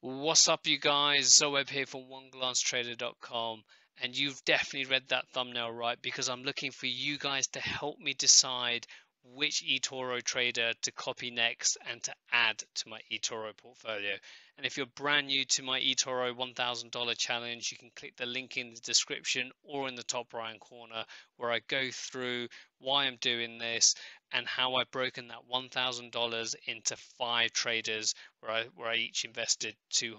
What's up, you guys? Zoeb here from OneGlanceTrader.com, and you've definitely read that thumbnail right, because I'm looking for you guys to help me decide which eToro trader to copy next and to add to my eToro portfolio. And if you're brand new to my eToro $1,000 challenge, you can click the link in the description or in the top right hand corner, where I go through why I'm doing this and how I've broken that $1,000 into 5 traders where I each invested $200.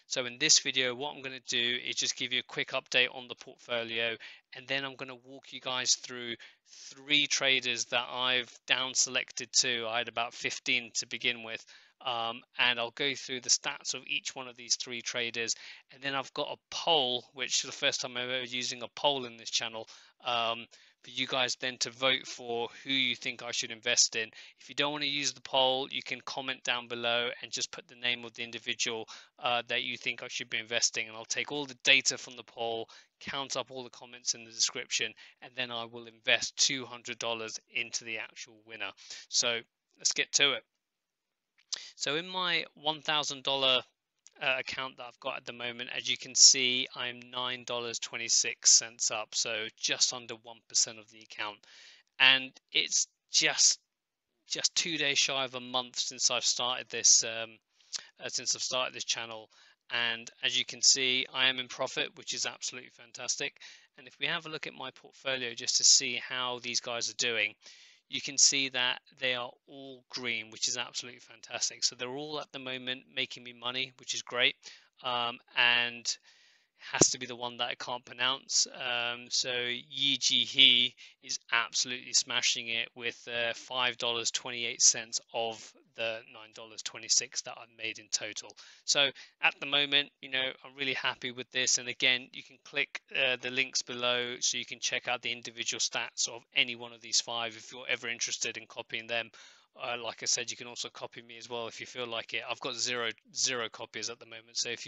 So in this video, what I'm going to do is just give you a quick update on the portfolio, and then I'm going to walk you guys through 3 traders that I've down selected to. I had about 15 to begin with. And I'll go through the stats of each one of these 3 traders, and then I've got a poll, which is the first time I'm ever using a poll in this channel, for you guys then to vote for who you think I should invest in. If you don't want to use the poll, you can comment down below and just put the name of the individual that you think I should be investing, and I'll take all the data from the poll, count up all the comments in the description, and then I will invest $200 into the actual winner. So let's get to it. So in my $1,000 account that I've got at the moment, as you can see, I'm $9.26 up, so just under 1% of the account, and it's just 2 days shy of a month since I've started this channel. And as you can see, I am in profit, which is absolutely fantastic. And if we have a look at my portfolio just to see how these guys are doing, you can see that they are all green, which is absolutely fantastic. So they're all at the moment making me money, which is great. And has to be the one that I can't pronounce. So Yi Ji He is absolutely smashing it with $5.28 of the $9.26 that I've made in total. So at the moment, I'm really happy with this. And again, you can click the links below so you can check out the individual stats of any one of these 5 if you're ever interested in copying them. Like I said, you can also copy me as well if you feel like it. I've got zero copiers at the moment, so if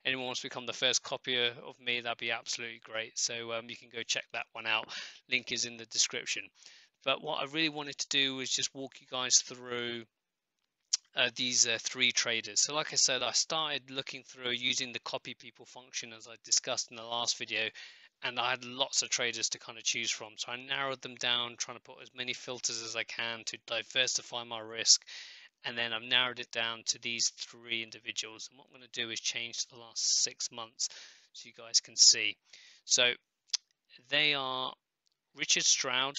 anyone wants to become the first copier of me, that'd be absolutely great. So you can go check that one out. Link is in the description. But what I really wanted to do was just walk you guys through these 3 traders. So like I said, I started looking through using the copy people function, as I discussed in the last video, and I had lots of traders to kind of choose from. So I narrowed them down, trying to put as many filters as I can to diversify my risk. And then I've narrowed it down to these 3 individuals. And what I'm going to do is change the last 6 months so you guys can see. So they are Richard Stroud,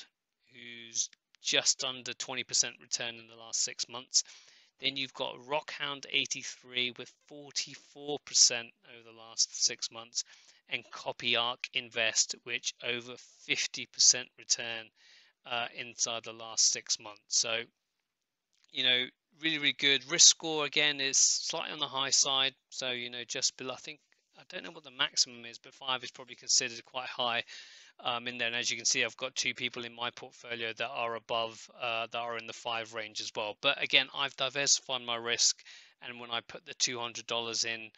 who's just under 20% return in the last 6 months. Then you've got Rockhound 83 with 44% over the last 6 months, and CopyArk Invest, which over 50% return inside the last 6 months. So, really good. Risk score again is slightly on the high side, so just below. I don't know what the maximum is, but 5 is probably considered quite high in there. And as you can see, I've got 2 people in my portfolio that are above, that are in the 5 range as well. But again, I've diversified my risk, and when I put the $200 in,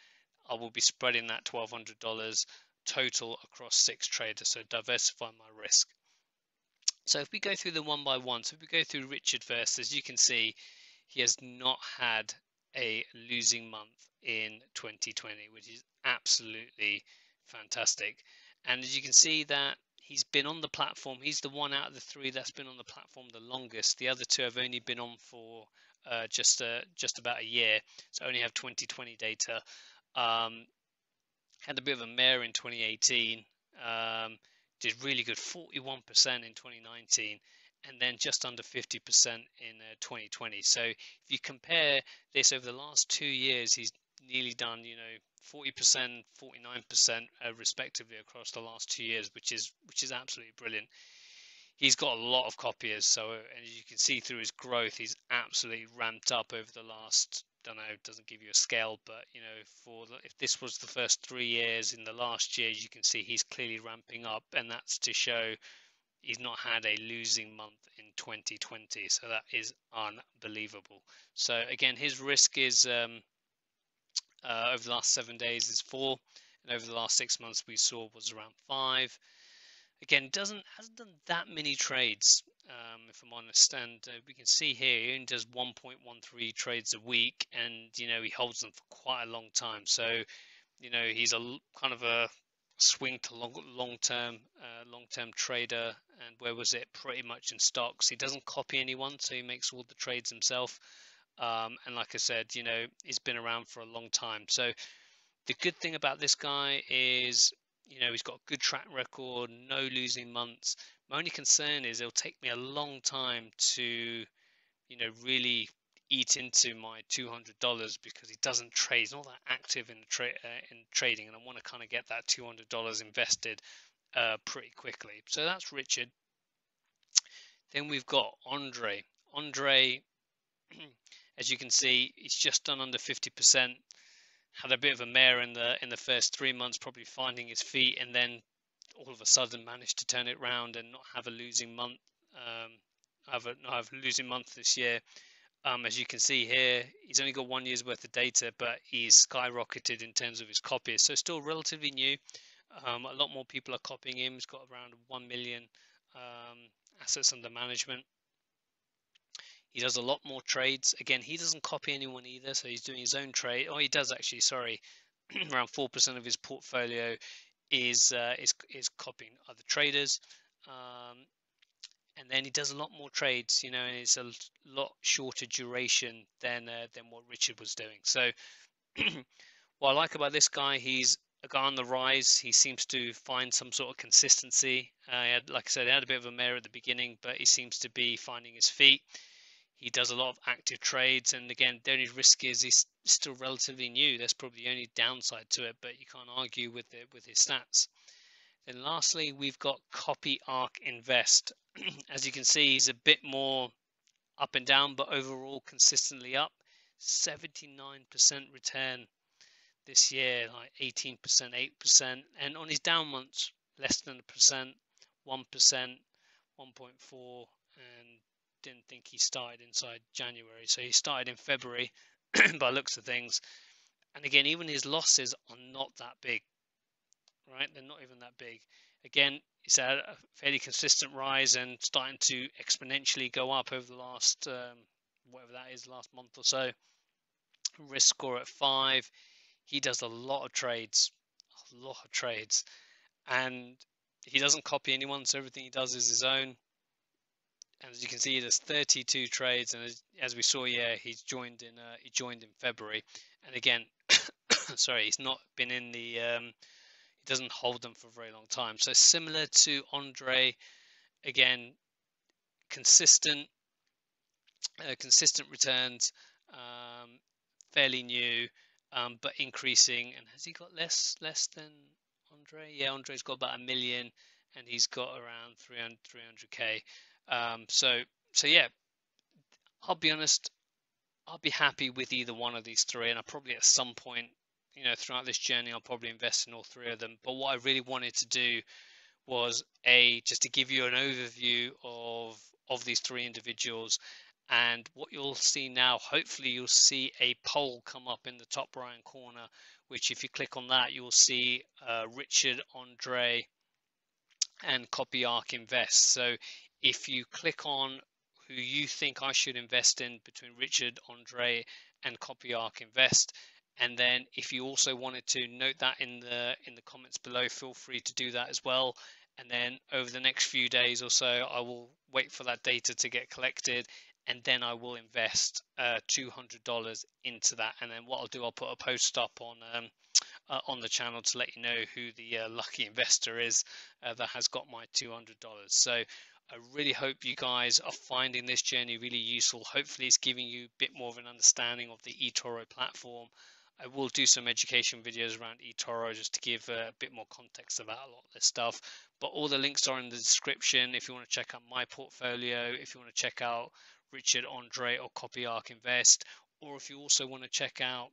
I will be spreading that $1,200 total across 6 traders. So diversify my risk. So if we go through them one by one, so if we go through Richard first, as you can see, he has not had a losing month in 2020, which is absolutely fantastic. And as you can see that he's been on the platform, he's the one out of the 3 that's been on the platform the longest. The other 2 have only been on for just about a year, so only have 2020 data. Had a bit of a mare in 2018. Did really good, 41% in 2019, and then just under 50% in 2020. So if you compare this over the last 2 years, he's nearly done 40%, 49% respectively across the last 2 years, which is absolutely brilliant. He's got a lot of copiers, so and as you can see through his growth, he's absolutely ramped up over the last, don't know, it doesn't give you a scale, but if this was the first 3 years, in the last year, you can see he's clearly ramping up, and that's to show he's not had a losing month in 2020. So that is unbelievable. So again, his risk is over the last 7 days is 4, and over the last 6 months we saw was around 5. Again, hasn't done that many trades. if I'm honest. And we can see here he only does 1.13 trades a week, and he holds them for quite a long time. So he's a kind of a swing to long-term trader. And where was it? Pretty much in stocks. He doesn't copy anyone, so he makes all the trades himself. And like I said, he's been around for a long time. So the good thing about this guy is, he's got a good track record, no losing months. My only concern is it'll take me a long time to, really eat into my $200 because he doesn't trade. He's not that active in trading, and I want to kind of get that $200 invested pretty quickly. So that's Richard. Then we've got Andre. Andre, as you can see, he's just done under 50%. Had a bit of a mare in the first 3 months, probably finding his feet, and then all of a sudden managed to turn it around and not have a losing month. Not have a losing month this year. As you can see here, he's only got 1 year's worth of data, but he's skyrocketed in terms of his copies. So still relatively new. A lot more people are copying him. He's got around 1 million assets under management. He does a lot more trades. Again, he doesn't copy anyone either, so he's doing his own trade. Oh, he does actually. Sorry, around 4% of his portfolio is copying other traders. And then he does a lot more trades, and it's a lot shorter duration than what Richard was doing. So what I like about this guy, he's a guy on the rise. He seems to find some sort of consistency. Like I said, he had a bit of a mare at the beginning, but he seems to be finding his feet. He does a lot of active trades, and again, the only risk is he's still relatively new. That's probably the only downside to it, but you can't argue with his stats. Then lastly, we've got Copy Arc Invest. As you can see, he's a bit more up and down, but overall consistently up. 79% return this year, like 18%, 8%, and on his down months, less than 1%, 1%, 1.4, and didn't think he started inside January, so he started in February by looks of things. And again, even his losses are not that big, right? They're not even that big. Again, it's had a fairly consistent rise and starting to exponentially go up over the last whatever that is, last month or so. Risk score at 5. He does a lot of trades, and he doesn't copy anyone, so everything he does is his own. And as you can see, he does 32 trades, and as we saw, yeah, he joined in February. And again, sorry, he's not been in the he doesn't hold them for a very long time. So similar to Andre, again, consistent returns, fairly new, but increasing. And has he got less than Andre? Yeah, Andre's got about 1 million, and he's got around 300k. So yeah, I'll be honest, I'll be happy with either one of these three, and I'll probably at some point, throughout this journey, I'll probably invest in all three of them. But what I really wanted to do was just to give you an overview of these three individuals. And what you'll see now, hopefully you'll see a poll come up in the top right hand corner, which if you click on that, you'll see Richard, Andre, and Copy Arc Invest. So if you click on who you think I should invest in between Richard, Andre, and Copy Arc Invest, and then if you also wanted to note that in the comments below, feel free to do that as well. And then over the next few days or so, I will wait for that data to get collected, and then I will invest $200 into that. And then what I'll do, I'll put a post up on the channel to let you know who the lucky investor is that has got my $200. So I really hope you guys are finding this journey really useful. Hopefully it's giving you a bit more of an understanding of the eToro platform. I will do some education videos around eToro just to give a bit more context about a lot of this stuff. But all the links are in the description if you want to check out my portfolio, if you want to check out Richard, Andre, or Copy Arc Invest, or if you also want to check out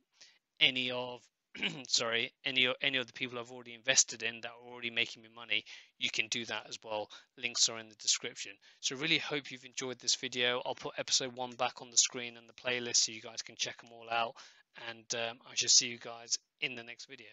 any of any of the people I've already invested in that are already making me money, you can do that as well. Links are in the description. So really hope you've enjoyed this video. I'll put episode 1 back on the screen and the playlist so you guys can check them all out, and I shall see you guys in the next video.